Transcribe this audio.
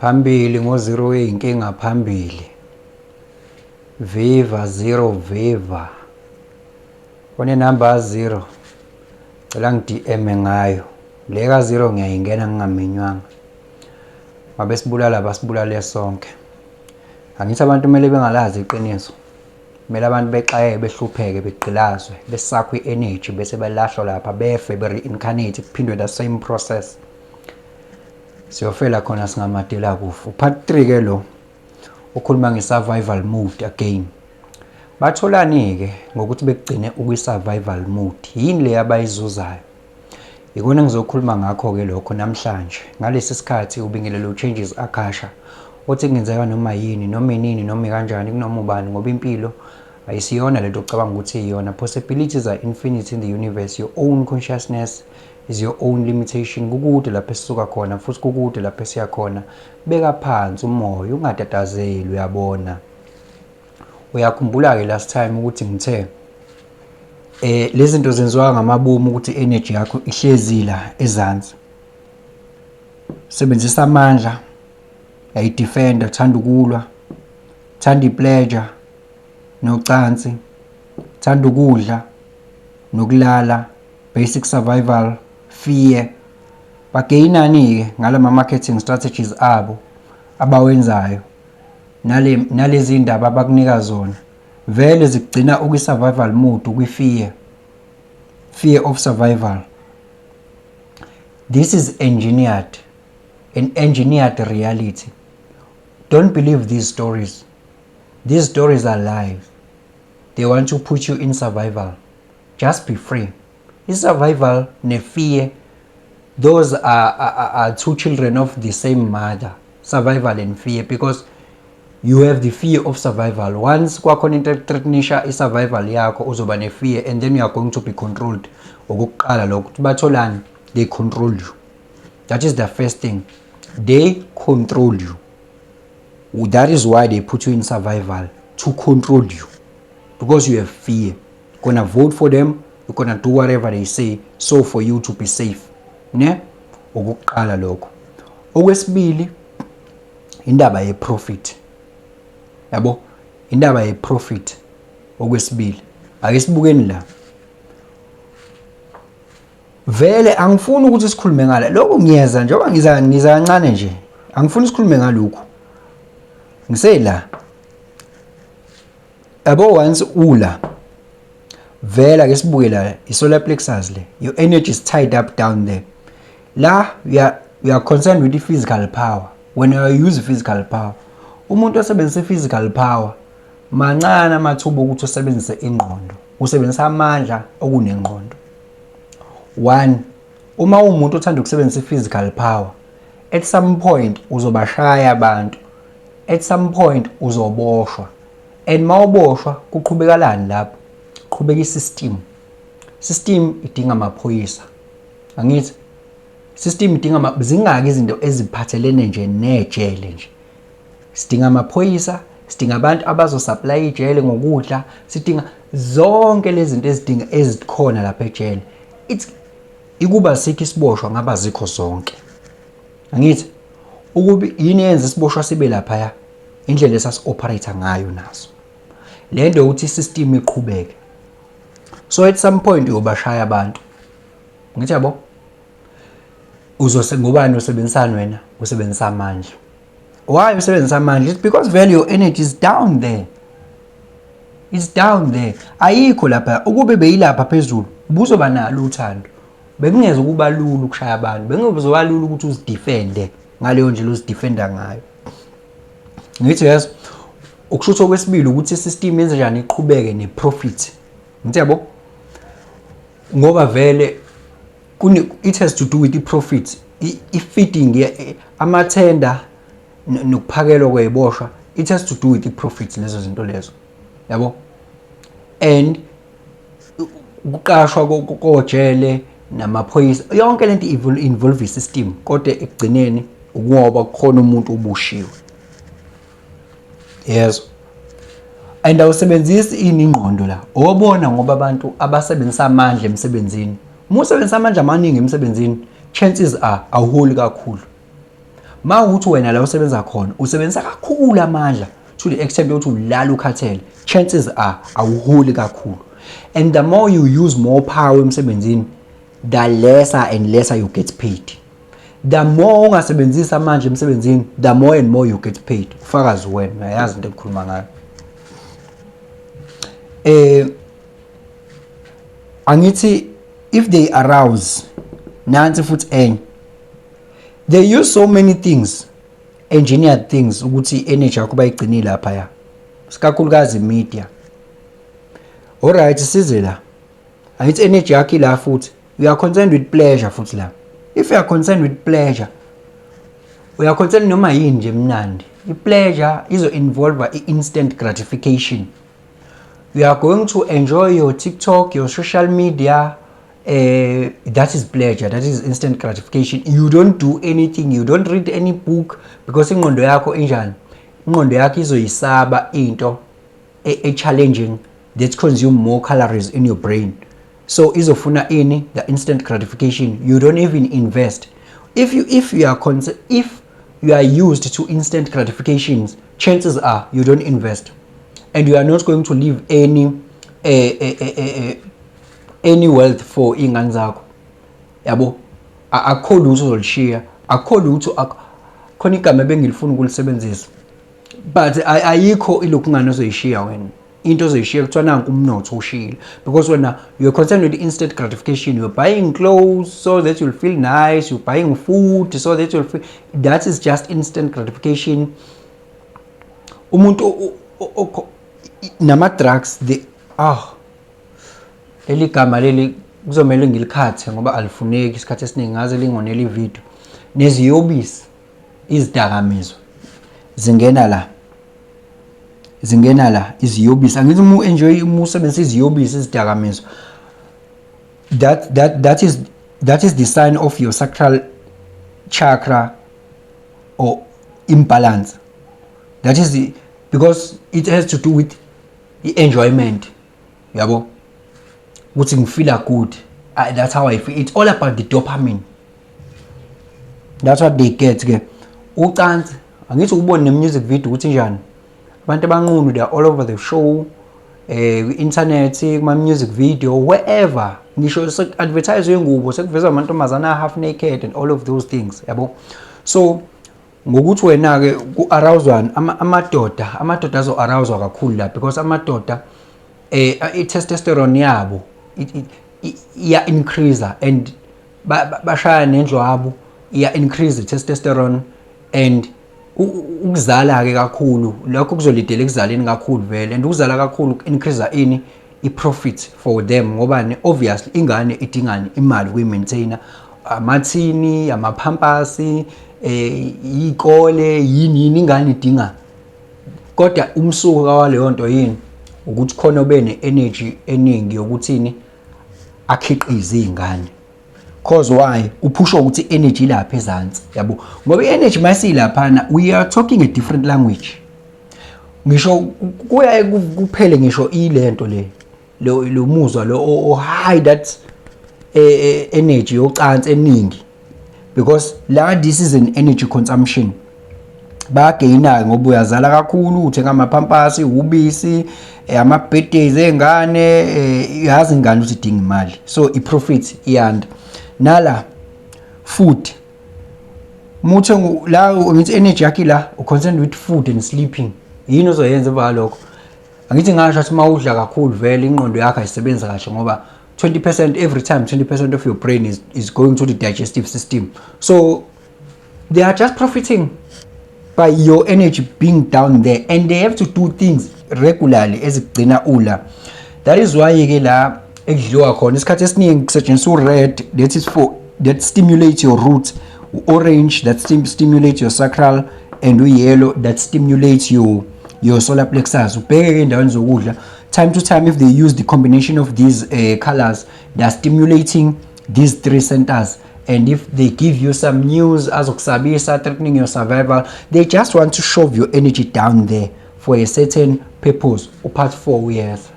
phambili ngo-0 eyinkinga phambili. Viva 0 viva. One number 0 cela ngi-DM ngayo. Le ka 0 ngiyayingena ngingamenywanga. Ngabe sibulala basibulale sonke. Angithi abantu kumele bengalazi iqiniso. Kumele abantu bexaye behlupheke begqilazwe besakwe energy bese belahlwa lapha befe be-reincarnate kuphindwe the same process. Siyofela khona singamadela kufu. Part 3 ke lo ukhuluma nge-survival mode again. Batholani ke ngokuthi begcine ukwi-survival mode. Yini le abayizuzayo? Ikona ngizokhuluma ngakho ke lokho namhlanje. Ngalesi sikhathi ubingelelo changes Akasha. Uthi kungenzeka noma yini noma inini noma kanjani kunoma ubani ngoba impilo ayisiyona lento ocabanga ukuthi iyona. Possibilities are infinite in the universe. Your own consciousness is your own limitation. Kukude lapho esisuka khona futhi kukude lapho esiya khona. Beka phansi umoya ungatatazeli uyabona. Uyakhumbula ke last time ukuthi ngithe lezi zinto zenziwa ngamabomu ukuthi energy yakho ihlezi la ezansi. Sebenzisa amandla ayidefender, thanda ukulwa, thanda ipleasure nocansi, thanda ukudla nokulala, basic survival, fear. Bagayinani ke ngalama marketing strategies abo abawenzayo nalezi indaba abakunika zona vele zigcina ukwi-survival mode, ukwi-fear of survival. This is engineered, an engineered reality. Don't believe these stories. These stories are lies. They want to put you in survival. Just be free. Is survival ne fear, those are two children of the same mother. Survival and fear, because you have the fear of survival. Once kwakhona into threatenisha i-survival yakho uzoba ne-fear, and then you are going to be controlled. Okokuqala lokho batholani, they control you. That is the first thing. They control you. That is why they put you in survival, to control you, because you have fear. You're gonna vote for them, you're gonna do whatever they say, so for you to be safe. Ne? Okokuqala lokho. Okwesibili, indaba ye-profit. Yabo, indaba ye-profit. Okwesibili, ake sibukeni la. Vele angifuni ukuthi sikhulume ngala lokho, ngiyeza njengoba ngiza kancane nje, angifuni sikhulume ngalokho. Ngisela yabo, once ula vele ake sibuke la i-solar plexus le, your energy is tied up down there. La we are concerned with the physical power. When you use physical power, umuntu osebenzisa physical power mancane amathuba ukuthi usebenzise ingqondo, usebenzisa amandla okunengqondo. One, uma umuntu othanda ukusebenzisa physical power, at some point uzobashaya abantu, at some point uzoboshwa, and mawuboshwa kuqhubekalani lapho? Qhubeka i-system. System idinga amaphoyisa. Angithi system idinga zingaki izinto eziphathelene nje nejele nje. Sidinga amaphoyisa, sidinga abantu abazosupply ijele ngokudla, sidinga zonke lezi zinto ezikhona lapha ejele. Ikuba sikho isiboshwa ngaba zikho zonke. Angithi ukuba yini yenza isiboshwa sibe lapha ya, indlela esasi-operate ngayo naso. Le nto ukuthi i-system iqhubeke. So at some point uyobashaya abantu. Ngithi yabo, ngobani usebenzisana wena? Usebenzisa amandla. Why usebenzisa amandla? It's because vele your energy is down there. It's down there. Ayikho lapha. Ukube beyilapha phezulu buzoba nalo uthando. Bekungeze ukuba lula ukushaya abantu. Bekuzoba lula ukuthi uzidefende ngaleyo ndlela uzidefenda ngayo. Ngithi yes, ukushuthi okwesibili ukuthi i-system yenze njani iqhubeke ne-profit. Ngithi yabo, ngoba vele it has to do with i-profit, i-feeding, amathenda nokuphakelwa kweziboshwa, it has to do with i-profit lezo zinto lezo. Yabo? And ukuqashwa kojele namaphoyisa, yonke lento involve i-system, kodwa ekugcineni ngoba kukhona umuntu obushiwe. Yes. And awusebenzisi ingqondo la. Obona ngoba abantu abasebenzisa amandla emsebenzini. Uma usebenzisa amandla amaningi emsebenzini, chances are awuholi kakhulu. ma ukuthi wena la usebenza khona usebenzisa kakhulu amandla to the extent yokuthi ulala ukhathele, chances are awuholi kakhulu, and the more you use more power emsebenzini, the lesser and lesser you get paid. The more ungasebenzisa amandla emsebenzini, the more and more you get paid. Ufakazi wena uyayazi into engikhuluma ngayo. Angithi if they arouse nansi futhi enye, they use so many things, engineered things ukuthi energy yakho bayigcinile lapha ya, sikakhulukazi media. Alright, size la, angithi energy yakho la futhi you are concerned with pleasure futhi la. If you are concerned with pleasure, we are concerned noma yini nje mnandi, i-pleasure izo involve instant gratification. You are going to enjoy your TikTok, your social media, that is pleasure, that is instant gratification. You don't do anything, you don't read any book, because ingqondo yakho enjani, ingqondo yakho izoyisaba into challenging that consume more calories in your brain. So izofuna ini, the instant gratification. You don't even invest. If you are used to instant gratifications, chances are you don't invest, and you are not going to leave any wealth for ingane zakho. Yabo, akho lutho ozolishiya, akho lutho khona igama bengilifuna ukulisebenzisa, but ayikho ilokhu ngane ozoyishiya wena. Into ozoyishiya kuthiwa nanku umnotho ushile, because when you're concerned with instant gratification, you're buying clothes so that you'll feel nice, you're buying food so that you'll feel, that is just instant gratification. Umuntu nama drugs, leli gama leli kuzomela ngilikhathe ngoba alifuneki isikhathi esiningi, ngaze lingonela ivideo. Neziyobisi, izidakamizwa zingena la iziyobisi. Angithi umu enjoy umusebenzisa iziyobisi, izidakamizwa, that is the sign of your sacral chakra or imbalance. That is because it has to do with enjoyment. Yabo, ukuthi ngifeel good, that's how I feel. It's all about the dopamine. That's what they get ke. Ucansi, angithi ubone ne music video ukuthi njani abantu abanqunu, they are all over the show, internet, kuma music video, wherever. Ngisho advertise yengubo sekuveza amantombazana half naked and all of those things, yabo. So ngokuthi wena ke ku arousal amadoda azo arousal kakhulu la, because amadoda i-testosterone yabo iya increase, and bashaya nendlwabo iya increase testosterone, and ukuzala ke kakhulu lokho kuzolidela ekuzaleni kakhulu vele, and ukuzala kakhulu increase ini i-profit for them, ngoba obviously ingane idingani imali kuyi-maintainer, amathini, amapampasi, ikole, yini ingane idinga. Kodwa umsuka waleyo nto yini ukuthi khona ube energy eningi yokuthini akhiqize izingane. Cause why uphusha ukuthi energy lapha ezantsi, yabo, ngoba i-energy masiyilapha we are talking a different language. Ngisho kuya kuphele ngisho ilento lo muzwa lo high, that energy yocansi eningi, because la this is an energy consumption. Bagayina ngoba uyazala kakhulu, uthenga amapampasi, ubisi, ama-birthdays engane, yazi ingane ukuthi idinga imali, so i-profit iyanda. Nala food, muthe la ngithi energy yakhe la concerned with food and sleeping, yini ozoyenza ba lokho. Angithi ngasho ukuthi mawudla kakhulu vele ingqondo yakho ayisebenza kahle, ngoba 20% every time 20% of your brain is going to the digestive system, so they are just profiting by your energy being down there, and they have to do things regularly ezigcina ula. That is why ke la ekudliwa khona isikhathi esiningi kusetshenziswa red, that stimulates your roots, orange that stimulates your sacral, and yellow that stimulates your solar plexus. Ubheke ke endaweni zokudla, time to time, if they use the combination of these colors, they are stimulating these three centers. And if they give you some news as okusabisa, threatening your survival, they just want to shove your energy down there for a certain purpose. Part 4 years.